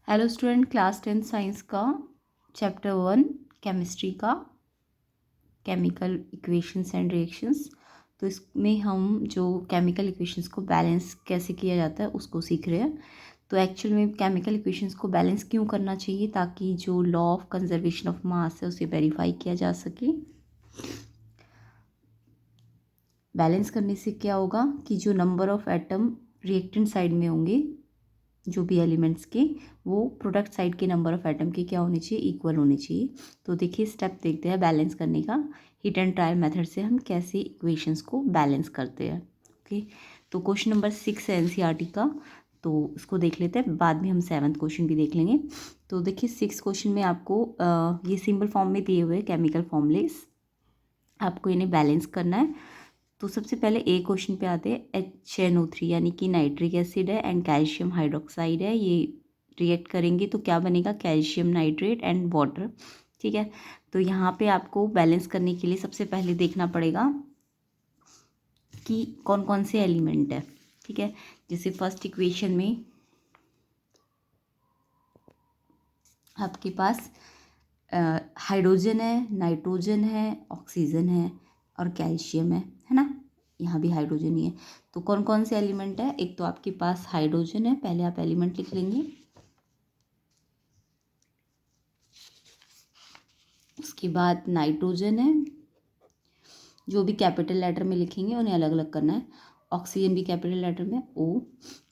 Hello student, class 10 science का chapter 1 chemistry का chemical equations and reactions. तो इसमें हम जो केमिकल इक्वेशंस को बैलेंस कैसे किया जाता है उसको सीख रहे हैं। तो एक्चुअल में केमिकल इक्वेशंस को बैलेंस क्यों करना चाहिए, ताकि जो law of conservation of mass है उसे वेरीफाई किया जा सके। बैलेंस करने से क्या होगा कि जो number of atom reactant side में होंगे जो भी एलिमेंट्स के, वो प्रोडक्ट साइड के नंबर ऑफ एटम के क्या होने चाहिए, इक्वल होने चाहिए। तो देखिए स्टेप देखते हैं बैलेंस करने का। हिट एंड ट्रायल मेथड से हम कैसे इक्वेशंस को बैलेंस करते हैं। ओके, तो क्वेश्चन नंबर 6 है एनसीईआरटी का, तो उसको देख लेते हैं, बाद में हम 7th क्वेश्चन भी देख लेंगे। तो देखिए 6 क्वेश्चन में आपको ये सिंबल फॉर्म में दिए हुए केमिकल फॉर्मूलेस, आपको इन्हें बैलेंस करना है। तो सबसे पहले ए क्वेश्चन पे आते हैं। HNO3 यानी कि नाइट्रिक एसिड है एंड कैल्शियम हाइड्रोक्साइड है, ये रिएक्ट करेंगे तो क्या बनेगा, कैल्शियम नाइट्रेट एंड वाटर। ठीक है, तो यहाँ पे आपको बैलेंस करने के लिए सबसे पहले देखना पड़ेगा कि कौन कौन से एलिमेंट है। ठीक है, जैसे फर्स्ट इक्वेशन में आपके पास हाइड्रोजन है, नाइट्रोजन है, ऑक्सीजन है और कैल्शियम है ना। यहाँ भी हाइड्रोजन ही है। तो कौन कौन से एलिमेंट है, एक तो आपके पास हाइड्रोजन है, पहले आप एलिमेंट लिख लेंगे। उसके बाद नाइट्रोजन है, जो भी कैपिटल लेटर में लिखेंगे उन्हें अलग अलग करना है। ऑक्सीजन भी कैपिटल लेटर में O।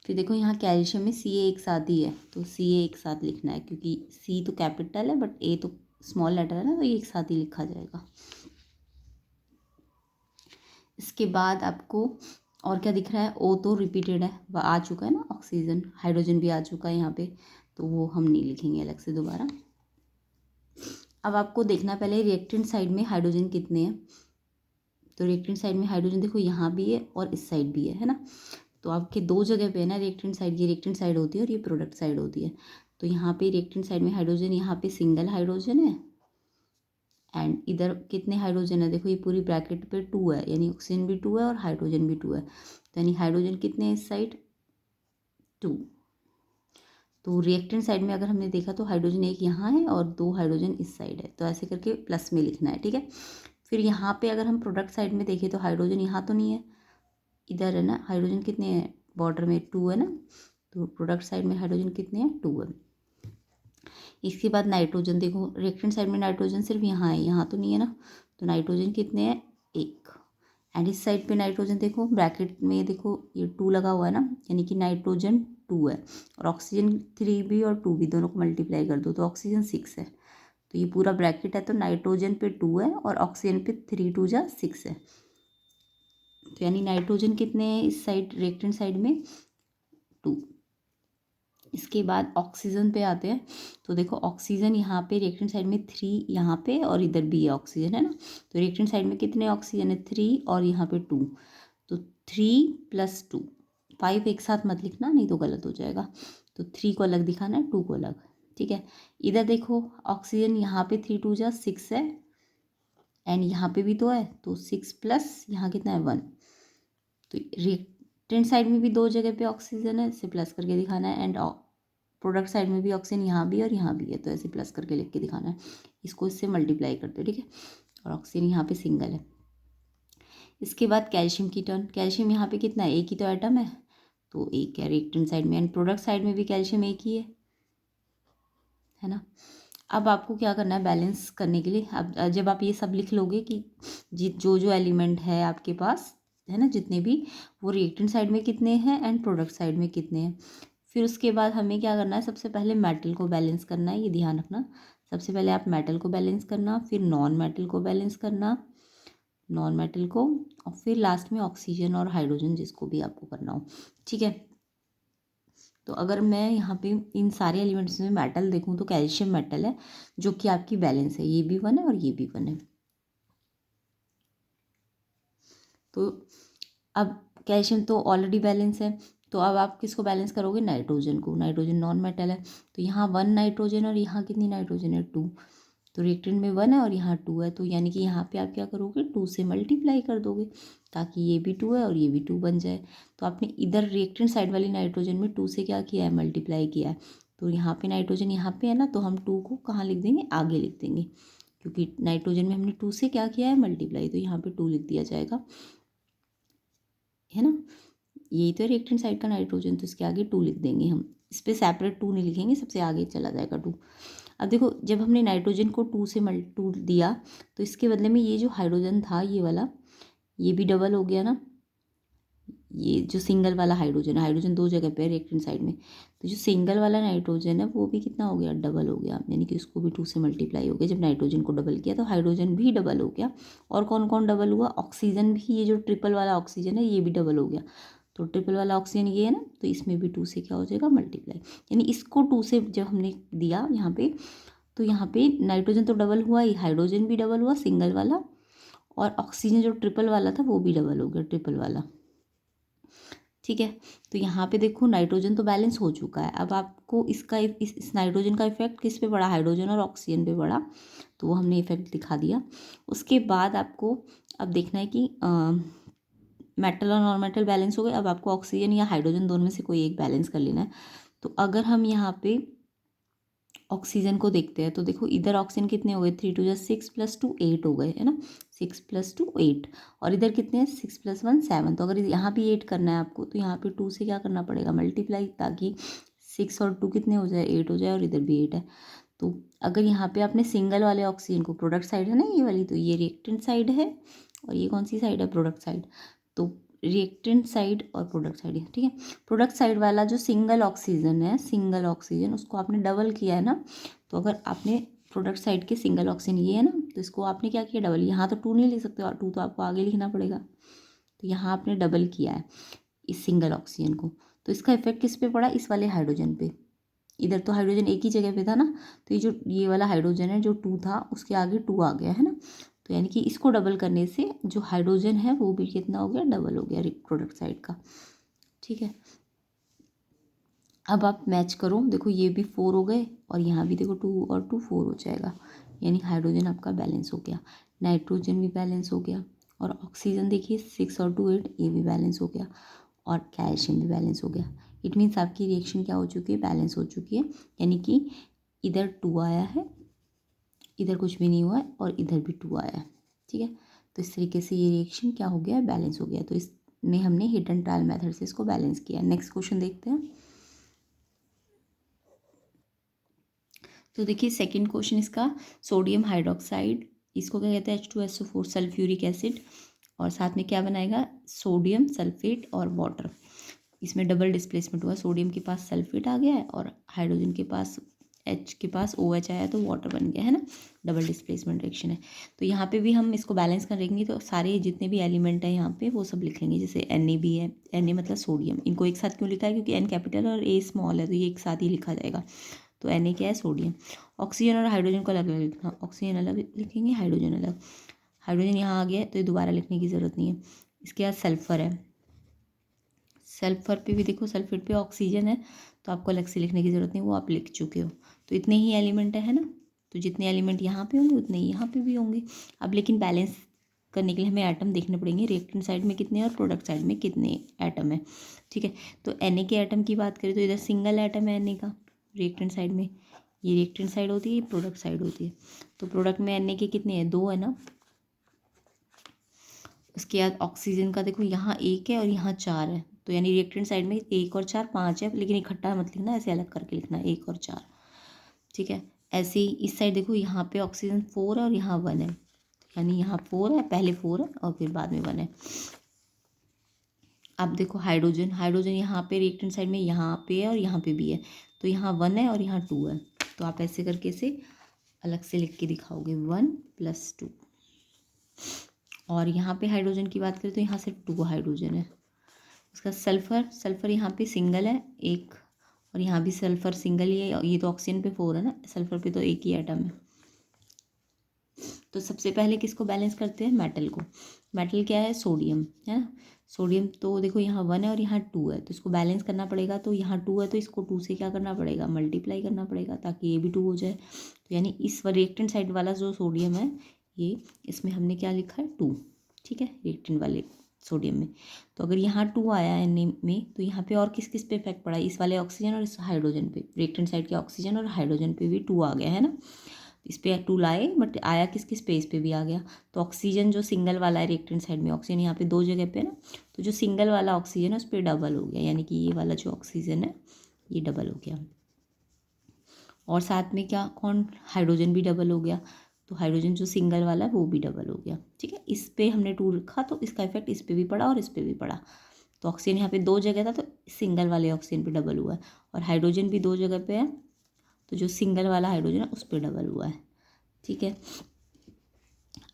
फिर देखो यहाँ कैल्शियम में Ca एक साथ ही है, तो Ca एक साथ लिखना है, क्योंकि C तो कैपिटल है बट A तो स्मॉल लेटर है ना, तो ये एक साथ ही लिखा जाएगा। इसके बाद आपको और क्या दिख रहा है, O तो रिपीटेड है, वह आ चुका है ना, ऑक्सीजन, हाइड्रोजन भी आ चुका है यहाँ पे, तो वो हम नहीं लिखेंगे अलग से दोबारा। अब आपको देखना पहले रिएक्टेंट साइड में हाइड्रोजन कितने हैं। तो रिएक्टेंट साइड में हाइड्रोजन देखो यहाँ भी है और इस साइड भी है ना। तो आपके दो जगह पे है ना रिएक्टेंट साइड, ये रिएक्टेंट साइड होती है और ये प्रोडक्ट साइड होती है। तो यहाँ पे रिएक्टेंट साइड में हाइड्रोजन, यहाँ पे सिंगल हाइड्रोजन है एंड इधर कितने हाइड्रोजन है, देखो ये पूरी ब्रैकेट पे 2 है, यानी ऑक्सीजन भी 2 है और हाइड्रोजन भी 2 है। तो यानी हाइड्रोजन कितने हैं इस साइड, 2। तो रिएक्टेंट साइड में अगर हमने देखा तो हाइड्रोजन एक यहाँ है और 2 हाइड्रोजन इस साइड है, तो ऐसे करके प्लस में लिखना है। ठीक है, फिर यहाँ पे अगर हम प्रोडक्ट साइड में देखें तो हाइड्रोजन यहाँ तो नहीं है, इधर है ना। हाइड्रोजन कितने हैं, बॉर्डर में 2 है ना, तो प्रोडक्ट साइड में हाइड्रोजन कितने हैं, 2 है। इसके बाद नाइट्रोजन देखो, रिएक्टेंट साइड में नाइट्रोजन सिर्फ यहाँ है, यहाँ तो नहीं है ना, तो नाइट्रोजन कितने हैं, 1। एंड इस साइड पे नाइट्रोजन देखो ब्रैकेट में, देखो ये 2 लगा हुआ है ना, यानी कि नाइट्रोजन 2 है और ऑक्सीजन 3 भी और 2 भी, दोनों को मल्टीप्लाई कर दो तो ऑक्सीजन 6 है। तो ये पूरा ब्रैकेट है, तो नाइट्रोजन पे 2 है और ऑक्सीजन पे 3 2 जा 6 है। तो यानी नाइट्रोजन कितने हैं इस साइड रिएक्टेंट साइड में, 2। इसके बाद ऑक्सीजन पे आते हैं। तो देखो ऑक्सीजन यहाँ पे रिएक्टेंट साइड में 3 यहाँ पे और इधर भी है ऑक्सीजन है ना। तो रिएक्टेंट साइड में कितने ऑक्सीजन है, 3 और यहाँ पे 2, तो 3 + 2, 5 एक साथ मत लिखना नहीं तो गलत हो जाएगा। तो 3 को अलग दिखाना है, 2 को अलग। ठीक है, इधर देखो ऑक्सीजन यहाँ पे 3 2 जा 6 है एंड यहाँ पे भी तो है, तो 6 प्लस यहाँ कितना है, 1। तो रिएक्टेंट साइड में भी दो जगह पे ऑक्सीजन है, इसे प्लस करके दिखाना है एंड प्रोडक्ट साइड में भी ऑक्सीजन यहाँ भी और यहाँ भी है, तो ऐसे प्लस करके लिख के दिखाना है। इसको इससे मल्टीप्लाई कर दो। ठीक है, और ऑक्सीजन यहाँ पे सिंगल है। इसके बाद कैल्शियम की टर्न, कैल्शियम यहाँ पे कितना है, एक ही तो एटम है, तो एक है रिएक्टेंट साइड में एंड प्रोडक्ट साइड में भी कैल्शियम एक ही है ना। अब आपको क्या करना है बैलेंस करने के लिए, अब जब आप ये सब लिख लोगे कि जो जो एलिमेंट है आपके पास है ना, जितने भी, वो रिएक्टेंट साइड में कितने हैं एंड प्रोडक्ट साइड में कितने हैं। फिर उसके बाद हमें क्या करना है, सबसे पहले मेटल को बैलेंस करना है, ये ध्यान रखना। सबसे पहले आप मेटल को बैलेंस करना, फिर नॉन मेटल को बैलेंस करना, नॉन मेटल को, और फिर लास्ट में ऑक्सीजन और हाइड्रोजन, जिसको भी आपको करना हो। ठीक है, तो अगर मैं यहाँ पे इन सारे एलिमेंट्स में मेटल देखूँ तो कैल्शियम मेटल है, जो कि आपकी बैलेंस है, ये भी 1 है और ये भी 1 है। तो अब कैल्शियम तो ऑलरेडी बैलेंस है, तो अब आप किसको बैलेंस करोगे, नाइट्रोजन को। नाइट्रोजन नॉन मेटल है, तो यहाँ 1 नाइट्रोजन और यहाँ कितनी नाइट्रोजन है, 2। तो रिएक्टेंट में 1 है और यहाँ 2 है, तो यानी कि यहाँ पे आप क्या करोगे, 2 से मल्टीप्लाई कर दोगे, ताकि ये भी 2 है और ये भी 2 बन जाए। तो आपने इधर रिएक्टेंट साइड वाली नाइट्रोजन में 2 से क्या किया है, मल्टीप्लाई किया है, तो यहाँ पे नाइट्रोजन यहाँ पे है ना, तो हम 2 को कहाँ लिख देंगे, आगे लिख देंगे, क्योंकि नाइट्रोजन में हमने 2 से क्या किया है, मल्टीप्लाई, तो यहाँ पे 2 लिख दिया जाएगा, है ना। यही तो रिएक्टेंट साइड का नाइट्रोजन, तो इसके आगे 2 लिख देंगे हम, इस पर सेपरेट 2 नहीं लिखेंगे, सबसे आगे चला जाएगा 2। अब देखो जब हमने नाइट्रोजन को 2 दिया, तो इसके बदले में ये जो हाइड्रोजन था ये वाला, ये भी डबल हो गया ना। ये जो सिंगल वाला हाइड्रोजन, हाइड्रोजन 2 जगह पे रिएक्टेंट साइड में, तो जो सिंगल वाला नाइट्रोजन है वो भी कितना हो गया, डबल हो गया, यानी कि उसको भी 2 से मल्टीप्लाई हो गया। जब नाइट्रोजन को डबल किया तो हाइड्रोजन भी डबल हो गया। और कौन कौन डबल हुआ, ऑक्सीजन भी, ये जो ट्रिपल वाला ऑक्सीजन है ये भी डबल हो गया। तो ट्रिपल वाला ऑक्सीजन ये है ना, तो इसमें भी 2 से क्या हो जाएगा, मल्टीप्लाई, यानी इसको 2 से जब हमने दिया यहाँ पे, तो यहाँ पे नाइट्रोजन तो डबल हुआ ही, हाइड्रोजन भी डबल हुआ सिंगल वाला, और ऑक्सीजन जो ट्रिपल वाला था वो भी डबल हो गया, ट्रिपल वाला। ठीक है, तो यहाँ पे देखो नाइट्रोजन तो बैलेंस हो चुका है। अब आपको इसका इस नाइट्रोजन का इफेक्ट किस पे पड़ा, हाइड्रोजन और ऑक्सीजन पे पड़ा, तो वो हमने इफेक्ट दिखा दिया। उसके बाद आपको अब देखना है कि मेटल और नॉन मेटल बैलेंस हो गए। अब आपको ऑक्सीजन या हाइड्रोजन दोनों में से कोई एक बैलेंस कर लेना है। तो अगर हम यहाँ पे ऑक्सीजन को देखते हैं, तो देखो इधर ऑक्सीजन कितने हो गए, 3 2 6 + 2 8 हो गए, है ना, 6 + 2 8, और इधर कितने हैं, 6 + 1 7। तो अगर यहाँ भी 8 करना है आपको, तो यहाँ पे 2 से क्या करना पड़ेगा, मल्टीप्लाई, ताकि 6 और 2 कितने हो जाए, 8 हो जाए, और इधर भी 8 है। तो अगर यहाँ पे आपने सिंगल वाले ऑक्सीजन को, प्रोडक्ट साइड है ना ये वाली, तो ये रिएक्टेंट साइड है, और ये कौन सी साइड है, प्रोडक्ट साइड। तो रिएक्टेंट साइड और प्रोडक्ट साइड है, ठीक है। प्रोडक्ट साइड वाला जो सिंगल ऑक्सीजन है, सिंगल ऑक्सीजन, उसको आपने डबल किया है ना। तो अगर आपने प्रोडक्ट साइड के सिंगल ऑक्सीजन ये है ना, तो इसको आपने क्या किया, डबल। यहाँ तो 2 नहीं लिख सकते, और 2 तो आपको आगे लिखना पड़ेगा, तो यहाँ आपने डबल किया है इस सिंगल ऑक्सीजन को। तो इसका इफेक्ट किस पे पड़ा, इस वाले हाइड्रोजन पे। इधर तो हाइड्रोजन एक ही जगह पे था ना, तो ये वाला हाइड्रोजन है जो 2 था, उसके आगे 2 आ गया, है ना। तो यानी कि इसको डबल करने से जो हाइड्रोजन है वो भी कितना हो गया, डबल हो गया प्रोडक्ट साइड का, ठीक है। अब आप मैच करो, देखो ये भी 4 हो गए, और यहाँ भी देखो 2 और 2 4 हो जाएगा, यानी हाइड्रोजन आपका बैलेंस हो गया, नाइट्रोजन भी बैलेंस हो गया, और ऑक्सीजन देखिए 6 और 2 8, ये भी बैलेंस हो गया, और कैल्शियम भी बैलेंस हो गया। इट मीन्स आपकी रिएक्शन क्या हो चुकी है, बैलेंस हो चुकी है, यानी कि इधर 2 आया है, इधर कुछ भी नहीं हुआ है, और इधर भी 2 आया है, ठीक है। तो इस तरीके से ये रिएक्शन क्या हो गया, बैलेंस हो गया। तो इसमें हमने हिट एंड ट्रायल मेथड से इसको बैलेंस किया। नेक्स्ट क्वेश्चन देखते हैं। तो देखिए सेकंड क्वेश्चन इसका, सोडियम हाइड्रोक्साइड, इसको क्या कहते हैं, H2SO4 सल्फ्यूरिक एसिड, और साथ में क्या बनाएगा, सोडियम सल्फेट और वाटर। इसमें डबल डिस्प्लेसमेंट हुआ, सोडियम के पास सल्फेट आ गया है, और हाइड्रोजन के पास H के पास OH आया, तो वाटर बन गया, है ना, डबल डिस्प्लेसमेंट रिएक्शन है। तो यहाँ पे भी हम इसको बैलेंस करेंगे, तो सारे जितने भी एलिमेंट हैं यहाँ पे वो सब लिख लेंगे। जैसे Na भी है, Na मतलब सोडियम, इनको एक साथ क्यों लिखा है, क्योंकि N कैपिटल और A स्मॉल है, तो ये एक साथ ही लिखा जाएगा। तो Na क्या है, सोडियम। ऑक्सीजन और हाइड्रोजन को अलग अलग लिखना, ऑक्सीजन अलग लिखेंगे, हाइड्रोजन अलग। हाइड्रोजन यहाँ आ गया है, तो ये दोबारा लिखने की ज़रूरत नहीं है। इसके बाद सल्फ़र है, सल्फ़र पे भी देखो, सल्फेट पे ऑक्सीजन है, तो आपको अलग से लिखने की ज़रूरत नहीं, वो आप लिख चुके हो। तो इतने ही एलिमेंट है ना, तो जितने एलिमेंट यहाँ पे होंगे उतने ही यहाँ पे भी होंगे। अब लेकिन बैलेंस करने के लिए हमें एटम देखने पड़ेंगे, रिएक्टेंट साइड में कितने और प्रोडक्ट साइड में कितने एटम है, ठीक है। तो Na के एटम की बात करें, तो इधर सिंगल एटम है Na का रिएक्टेंट साइड में, ये रिएक्टेंट साइड होती है, ये प्रोडक्ट साइड होती है। तो प्रोडक्ट में Na के कितने हैं, 2 है ना। उसके बाद ऑक्सीजन का देखो, यहाँ 1 है और यहाँ 4 है, तो यानी रिएक्टेंट साइड में 1 और 4 5 है, लेकिन इकट्ठा मत लिखना, ऐसे अलग करके लिखना, 1 और 4, ठीक है। ऐसे ही इस साइड देखो, यहाँ पे ऑक्सीजन 4 है और यहाँ 1 है, यानी यहाँ 4 है, पहले 4 है और फिर बाद में 1 है। अब देखो हाइड्रोजन, हाइड्रोजन यहाँ पे रिएक्टेंट साइड में यहाँ पे है और यहाँ पे भी है, तो यहाँ 1 है और यहाँ 2 है। तो आप ऐसे करके इसे अलग से लिख के दिखाओगे, 1 + 2। और यहाँ पे हाइड्रोजन की बात करें, तो यहाँ सिर्फ 2 हाइड्रोजन है। उसका सल्फ़र, सल्फ़र यहाँ पे सिंगल है 1, और यहाँ भी सल्फ़र सिंगल ही है, ये तो ऑक्सीजन पे 4 है ना, सल्फ़र पे तो 1 ही एटम है। तो सबसे पहले किसको बैलेंस करते हैं, मेटल को। मेटल क्या है, सोडियम, है ना। सोडियम तो देखो यहाँ 1 है और यहाँ 2 है, तो इसको बैलेंस करना पड़ेगा। तो यहाँ 2 है, तो इसको 2 से क्या करना पड़ेगा, मल्टीप्लाई करना पड़ेगा, ताकि ये भी 2 हो जाए। तो यानी इस रिएक्टेंट साइड वाला जो सोडियम है, ये इसमें हमने क्या लिखा है, 2, ठीक है, रिएक्टेंट वाले सोडियम में। तो अगर यहाँ 2 आया एन में तो यहाँ पे और किस किस पे इफेक्ट पड़ा, इस वाले ऑक्सीजन और इस हाइड्रोजन पे, रिएक्टेंट साइड के ऑक्सीजन और हाइड्रोजन पे भी 2 आ गया है ना। इस पे 2 लाए बट आया किस किस पे, इस पे भी आ गया। तो ऑक्सीजन जो सिंगल वाला है रिएक्टेंट साइड में, ऑक्सीजन यहाँ पे 2 जगह पे है ना, तो जो सिंगल वाला ऑक्सीजन है उस पर डबल हो गया, यानी कि ये वाला जो ऑक्सीजन है ये डबल हो गया। और साथ में क्या, कौन, हाइड्रोजन भी डबल हो गया। तो हाइड्रोजन जो सिंगल वाला है वो भी डबल हो गया। ठीक है, इस पे हमने 2 रखा तो इसका इफेक्ट इस पे भी पड़ा और इस पे भी पड़ा। तो ऑक्सीजन यहाँ पे 2 जगह था तो सिंगल वाले ऑक्सीजन पे डबल हुआ है, और हाइड्रोजन भी 2 जगह पे है तो जो सिंगल वाला हाइड्रोजन है उस पर डबल हुआ है। ठीक है,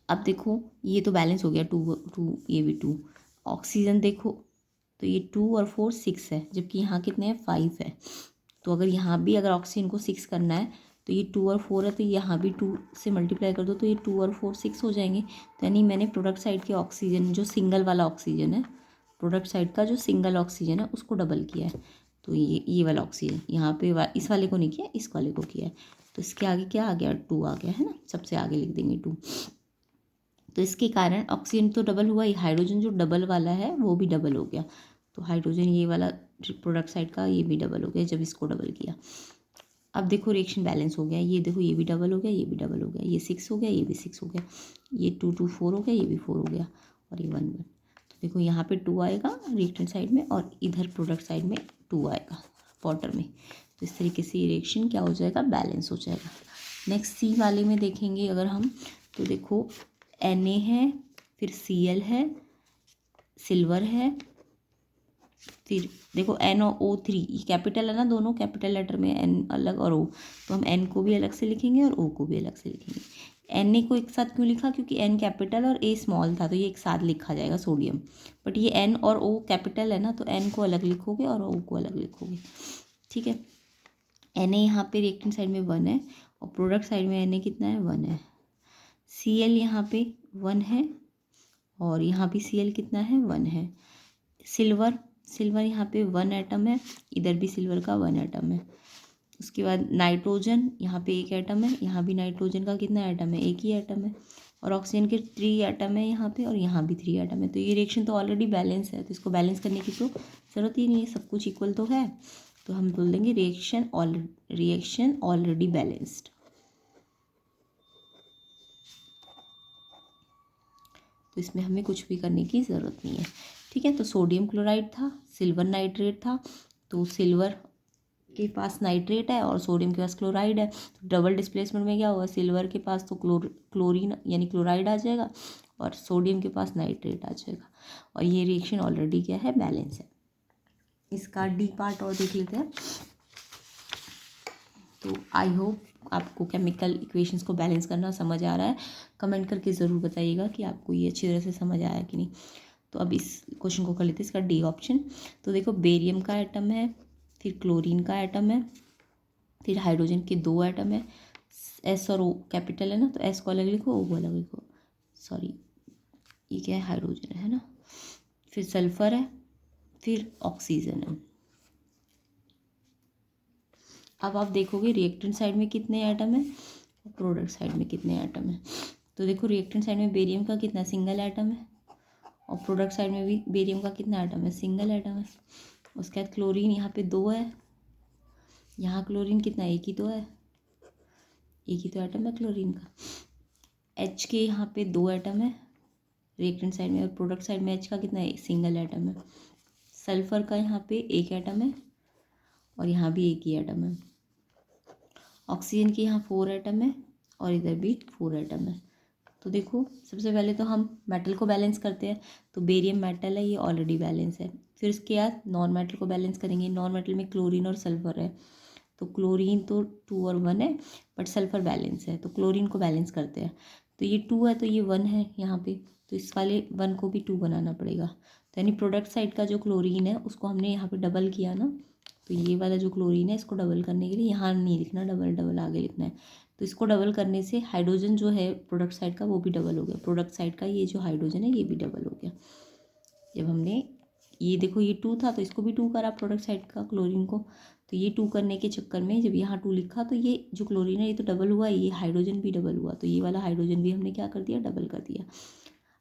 अब देखो ये तो बैलेंस हो गया, 2 ये भी 2। ऑक्सीजन देखो तो ये 2 और 4 6 है, जबकि यहाँ कितने हैं 5 है। तो अगर यहाँ भी अगर ऑक्सीजन को 6 करना है तो ये 2 और 4 है, तो यहाँ भी 2 से मल्टीप्लाई कर दो तो ये 2 और 4 6 हो जाएंगे। तो यानी मैंने प्रोडक्ट साइड के ऑक्सीजन जो सिंगल वाला ऑक्सीजन है, प्रोडक्ट साइड का जो सिंगल ऑक्सीजन है उसको डबल किया है। तो ये वाला ऑक्सीजन यहाँ पे इस वाले को नहीं किया, इस वाले को किया है। तो इसके आगे क्या आ गया, 2 आ गया है ना, सबसे आगे लिख देंगे 2। तो इसके कारण ऑक्सीजन तो डबल हुआ ही, हाइड्रोजन जो डबल वाला है वो भी डबल हो गया। तो हाइड्रोजन ये वाला प्रोडक्ट साइड का ये भी डबल हो गया जब इसको डबल किया। अब देखो रिएक्शन बैलेंस हो गया, ये देखो ये भी डबल हो गया, ये भी डबल हो गया, ये 6 हो गया, ये भी 6 हो गया, ये 2 2 4 हो गया, ये भी 4 हो गया, और ये 1 1। तो देखो यहाँ पे 2 आएगा रिएक्टेंट साइड में और इधर प्रोडक्ट साइड में 2 आएगा वाटर में। तो इस तरीके से ये रिएक्शन क्या हो जाएगा, बैलेंस हो जाएगा। नेक्स्ट सी वाले में देखेंगे अगर हम, तो देखो Na है, फिर Cl है, सिल्वर है, फिर देखो NO3, ये कैपिटल है ना, दोनों कैपिटल लेटर में, N अलग और O, तो हम N को भी अलग से लिखेंगे और O को भी अलग से लिखेंगे। Na को एक साथ क्यों लिखा, क्योंकि N कैपिटल और A स्मॉल था तो ये एक साथ लिखा जाएगा सोडियम। बट ये N और O कैपिटल है ना, तो N को अलग लिखोगे और O को अलग लिखोगे। ठीक है, Na यहाँ पे रिएक्टेंट साइड में 1 है और प्रोडक्ट साइड में Na कितना है, 1 है। Cl यहाँ पे 1 है और यहाँ भी Cl कितना है, 1 है। सिल्वर यहाँ पे 1 एटम है, इधर भी सिल्वर का 1 एटम है। उसके बाद नाइट्रोजन यहाँ पे 1 एटम है, यहाँ भी नाइट्रोजन का कितना एटम है, 1 ही एटम है। और ऑक्सीजन के 3 एटम है यहाँ पे और यहाँ भी 3 एटम है। तो ये रिएक्शन तो ऑलरेडी बैलेंस है, तो इसको बैलेंस करने की तो ज़रूरत ही नहीं है, सब कुछ इक्वल तो है। तो हम बोल देंगे रिएक्शन ऑलरेडी बैलेंस्ड। तो इसमें हमें कुछ भी करने की ज़रूरत नहीं है। ठीक है, तो सोडियम क्लोराइड था, सिल्वर नाइट्रेट था, तो सिल्वर के पास नाइट्रेट है और सोडियम के पास क्लोराइड है। तो डबल डिस्प्लेसमेंट में क्या हुआ, सिल्वर के पास तो क्लोरीन यानी क्लोराइड आ जाएगा और सोडियम के पास नाइट्रेट आ जाएगा, और ये रिएक्शन ऑलरेडी क्या है, बैलेंस है। इसका डी पार्ट और देख लेते हैं। तो आई होप आपको केमिकल इक्वेशंस को बैलेंस करना समझ आ रहा है। कमेंट करके ज़रूर बताइएगा कि आपको ये अच्छी तरह से समझ आया कि नहीं। तो अब इस क्वेश्चन को कर लेते हैं, इसका डी ऑप्शन। तो देखो बेरियम का एटम है, फिर क्लोरीन का एटम है, फिर हाइड्रोजन के 2 एटम है, एस और ओ कैपिटल है ना, तो एस को अलग लिखो, ओ को अलग लिखो, सॉरी ये क्या है, हाइड्रोजन है ना, फिर सल्फर है, फिर ऑक्सीजन है। अब आप देखोगे रिएक्टेंट साइड में कितने एटम है और प्रोडक्ट साइड में कितने एटम है। तो देखो रिएक्टेंट साइड में बेरियम का कितना, सिंगल एटम है, और प्रोडक्ट साइड में भी बेरियम का कितना एटम है, सिंगल एटम है। उसके बाद क्लोरीन यहाँ पे 2 है, यहाँ क्लोरीन कितना, 1 ही तो है, 1 ही तो एटम है क्लोरीन का। H के यहाँ पे 2 एटम है रिएक्टेंट साइड में, और प्रोडक्ट साइड में H का कितना है, सिंगल एटम है। सल्फर का यहाँ पे 1 एटम है और यहाँ भी 1 ही एटम है। ऑक्सीजन के यहाँ 4 एटम है और इधर भी 4 एटम है। तो देखो सबसे पहले तो हम मेटल को बैलेंस करते हैं, तो बेरियम मेटल है, ये ऑलरेडी बैलेंस है। फिर उसके बाद नॉन मेटल को बैलेंस करेंगे, नॉन मेटल में क्लोरीन और सल्फर है, तो क्लोरीन तो 2 और 1 है बट सल्फर बैलेंस है, तो क्लोरीन को बैलेंस करते हैं। तो ये 2 है तो ये 1 है यहाँ पे, तो इस वाले 1 को भी 2 बनाना पड़ेगा। तो यानी प्रोडक्ट साइड का जो क्लोरीन है उसको हमने यहाँ पे डबल किया ना, तो ये वाला जो क्लोरीन है इसको डबल करने के लिए यहाँ नहीं लिखना, डबल आगे लिखना है। तो इसको डबल करने से हाइड्रोजन जो है प्रोडक्ट साइड का वो भी डबल हो गया, प्रोडक्ट साइड का ये जो हाइड्रोजन है ये भी डबल हो गया। जब हमने ये देखो ये 2 था तो इसको भी 2 करा प्रोडक्ट साइड का क्लोरीन को, तो ये 2 करने के चक्कर में जब यहाँ 2 लिखा तो ये जो क्लोरीन है ये तो डबल हुआ, ये हाइड्रोजन भी डबल हुआ, तो ये वाला हाइड्रोजन भी हमने क्या कर दिया, डबल कर दिया।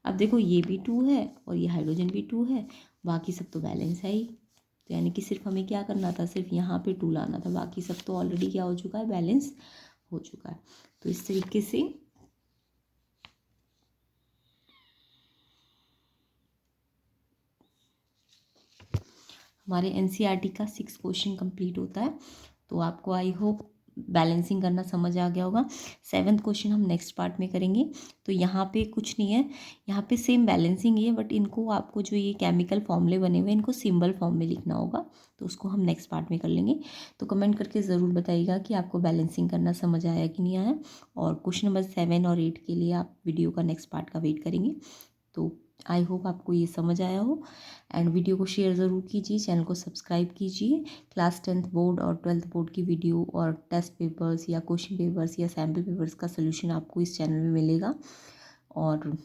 अब देखो ये भी 2 है और ये हाइड्रोजन भी 2 है, बाकी सब तो बैलेंस है ही। तो यानी कि सिर्फ हमें क्या करना था, सिर्फ यहाँ पे 2 लाना था, बाकी सब तो ऑलरेडी क्या हो चुका है, बैलेंस हो चुका है। तो इस तरीके से हमारे एनसीईआरटी का 6 क्वेश्चन कंप्लीट होता है। तो आपको आई होप बैलेंसिंग करना समझ आ गया होगा। 7th क्वेश्चन हम नेक्स्ट पार्ट में करेंगे। तो यहाँ पे कुछ नहीं है, यहाँ पे सेम बैलेंसिंग ही है, बट इनको आपको जो ये केमिकल फॉर्मूले बने हुए हैं इनको सिंबल फॉर्म में लिखना होगा। तो उसको हम नेक्स्ट पार्ट में कर लेंगे। तो कमेंट करके ज़रूर बताइएगा कि आपको बैलेंसिंग करना समझ आया कि नहीं आया। और क्वेश्चन नंबर 7 और 8 के लिए आप वीडियो का नेक्स्ट पार्ट का वेट करेंगे। तो आई होप आपको ये समझ आया हो। एंड वीडियो को शेयर ज़रूर कीजिए, चैनल को सब्सक्राइब कीजिए। क्लास 10th बोर्ड और 12th बोर्ड की वीडियो और टेस्ट पेपर्स या क्वेश्चन पेपर्स या सैम्पल पेपर्स का सोल्यूशन आपको इस चैनल में मिलेगा। और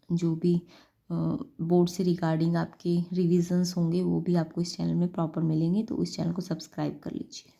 जो भी बोर्ड से रिगार्डिंग आपके रिविजन्स होंगे वो भी आपको इस चैनल में प्रॉपर मिलेंगे। तो इस चैनल को सब्सक्राइब कर लीजिए।